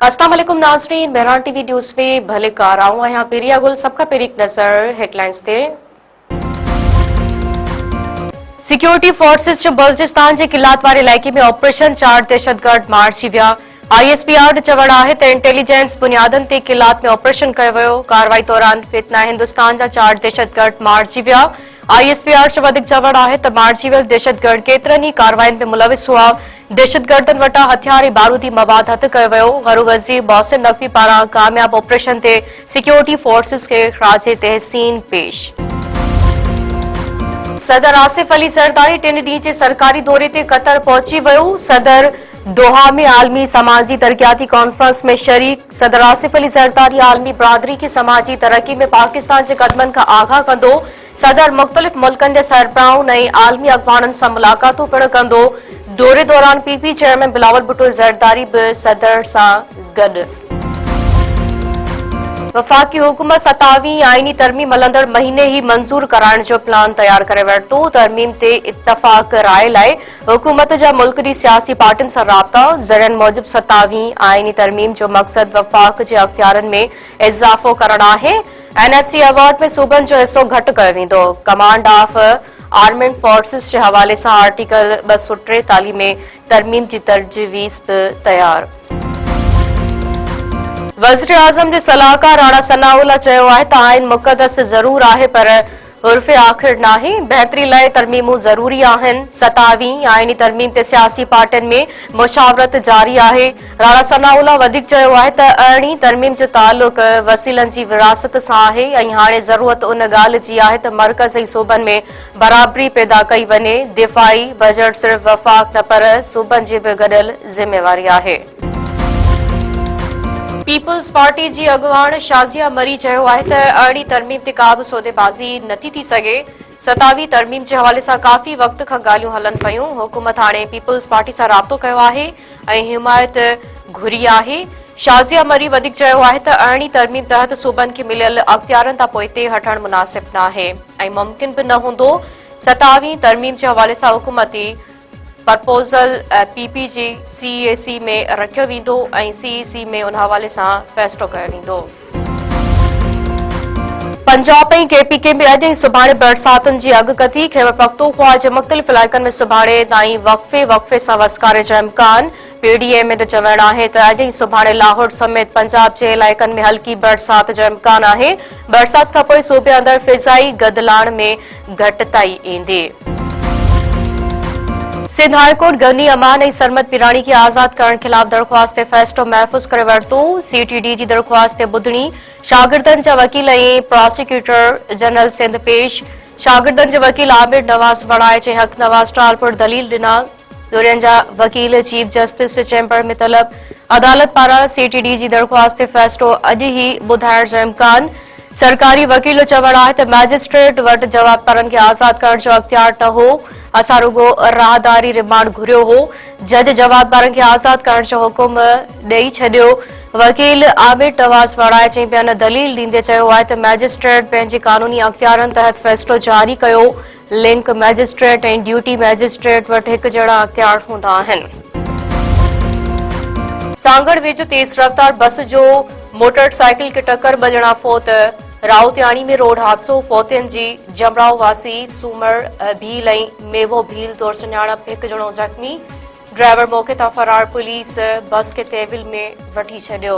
अस्सलाम वालेकुम नाज़रीन, मेहरान टीवी न्यूज़ में भले कार आऊं आहियां पेरिया गुल सबका पेरिक नज़र हेडलाइंस ते। सिक्योरिटी फोर्सेस जो बलूचिस्तान के किलात वारे इलाके में ऑपरेशन 4 दहशतगर्द मारिजी विया। ISPR चवण है त इंटेलिजेंस बुनियादन ते किलात में ऑपरेशन कयो वियो। कार्रवाई दौरान फितना हिंदुस्तान जा 4 दहशतगर्द मारिजी विया। ISPR जो वधिक चवण है त मारिजी वियल दहशतगर्द केतरनि ई कार्रवाइन में मुलविस हुआ। दहशतगर्दन वटां हथियार ऐं बारूदी मवाद हथ कयो वियो। गरू वज़ीर मोहसिन नकवी पारां कामयाब ऑपरेशन ते सिक्योरिटी फोर्सेस खे ख़राज तहसीन पेश। सदर आसिफ अली ज़रदारी 3 ॾींहं जे सरकारी दौरे ते कतर पहुची वियो। सदर दोहा में आलमी समाजी तरक्याती कॉन्फ्रेंस में शरीक। सदर आसिफ अली ज़रदारी आलमी बरादरी के समाजी तरक्की में पाकिस्तान के कदमन का आगाह कंदो। सदर मुख्तलिफ मुल्कन के सरबराहुन ऐं आलमी अगवानन सां मुलाकातूं पिण कंदो। दौरे दौरान PP चेयरमैन बिलावल भुट्टो ज़रदारी भी सदर सां गॾु। वफाकी हुकूमत 27वीं आईनी तरमीम हलंदड़ महीने ही मंजूर कराइण जो प्लान तैयार करे वरितो। तरमीम ते इत्तफ़ाक़ राय लाइ हुकूमत जा मुल्क जी सियासी पार्टियुनि सां राब्ता। ज़रियनि मूजिब 27वीं आईनी तरमीम जो मक़सद वफ़ाक़ जे अख्तियारनि में इज़ाफ़ो करणु आहे। NFC अवार्ड में सूबनि जो हिस्सो घटि कयो वेंदो। कमांड ऑफ आर्मेड फोर्सेस के हवाले से आर्टिकल 243 में तरमीम की तजवीज़ भी तैयार। वज़ीर आज़म के सलाहकार राणा सनाउल्लाह चयो आहे त आइन मुक़दस ज़रूर आहे पर उर्फ़ आख़िर नाहे। बेहतरी लाइ तरमीमूं ज़रूरी आहिनि। 27वीं आईनी तरमीम ते सियासी पार्टियुनि में मुशावरत जारी आहे। राणा सनाउल्लाह वधीक चयो आहे त अरिड़हीं तरमीम जो ताल्लुक वसीलनि जी विरासत सां आहे ऐं हाणे ज़रूरत उन ॻाल्हि जी आहे त मर्कज़ ऐं सूबनि में बराबरी पैदा कई वञे। दिफ़ाई बजट सिर्फ़ वफ़ाक़ न पर सूबनि जी बि गॾियल ज़िम्मेवारी आहे। पीपल्स पार्टी जी अगवान शाज़िया मरी चयो आहे त अरिड़हीं तरमीम ते का बि सौदेबाज़ी नथी थी सघे। 27वीं तरमीम जे हवाले सां काफ़ी वक़्त खां ॻाल्हियूं हलनि पयूं। हुकूमत हाणे पीपल्स पार्टी सां राब्तो कयो आहे ऐं हिमायत घुरी आहे। शाज़िया मरी वधीक चयो आहे त अरिड़हीं तरमीम तहत सूबनि खे मिलियल अख्तियारनि तां पोइते हटणु मुनासिब न आहे ऐं मुमकिन बि न हूंदो। 27वीं तरमीम जे हवाले सां हुकूमती प्रपोज़ल PP जी CEC में रखियो वेंदो ऐं CEC में उन हवाले सां फ़ैसिलो कयो वेंदो। पंजाब ऐं KPK में अॼु ऐं सुभाणे बरसातुनि जी अॻकथी। ख़ैबर पख़्तूनख़्वा जे मुख़्तलिफ़ इलाइक़नि में सुभाणे ताईं वक़्फ़े सां वसकारे जो इम्कान। PDM जो चवणु आहे त अॼु ऐं सुभाणे लाहौर समेत पंजाब जे इलाइक़नि में हल्की बरसात जो इम्कान आहे। बरसात खां पोइ सूबे अंदरि फ़िज़ाई गदिलाण में घटिताई ईंदी। सिंध हाईकोर्ट गनी अमान ऐं सरमद पिराणी खे आज़ाद करण ख़िलाफ़ दरख़्वास्त ते फ़ैसिलो महफ़ूज़ करे वरितो। CTD जी दरख़्वास्त ते ॿुधणी शागिर्दनि जा वकील ऐं प्रोसिक्यूटर जनरल सिंध पेश। शागिर्दनि जे वकील आमिर नवाज़ बणाए चई हक़ नवाज़ टालपुर दलील ॾिना। दुरियनि जा वकील चीफ जस्टिस जे चैम्बर में तलब। अदालत पारां CTD जी दरख़्वास्त ते फ़ैसिलो अॼु ई ॿुधाइण जो इम्कान। सरकारी वकील जो चवणु आहे त मैजिस्ट्रेट वटि जवाबदारनि खे आज़ाद करण जो अख्तियार न हो। असां रुगो राहदारी रिमांड घुरियो हो। जज जवाबदारनि खे आज़ाद करण जो हुकुम ॾेई छॾियो। वकील आमिर नवाज़ बणाए चई ॿियनि दलील ॾींदे चयो आहे त मैजिस्ट्रेट पंहिंजे कानूनी अख्तियारनि तहत फ़ैसिलो जारी कयो। लिंक मैजिस्ट्रेट ऐं ड्यूटी मैजिस्ट्रेट वटि हिकु जहिड़ा अख्तियार हूंदा आहिनि। सांगड़ वेझो तेज़ रफ़्तार बस जो मोटरसाइकिल खे टक्कर बजणा फौत। राउतियाणी में रोड हादसो। फौतियुनि जी जमराव वासी सूमर भील ऐं मेवो भील तौर सुञाणप। हिकु ॼणो ज़ख़्मी। ड्राइवर मौक़े तां फरार। पुलिस बस खे तहवील में वठी छॾियो।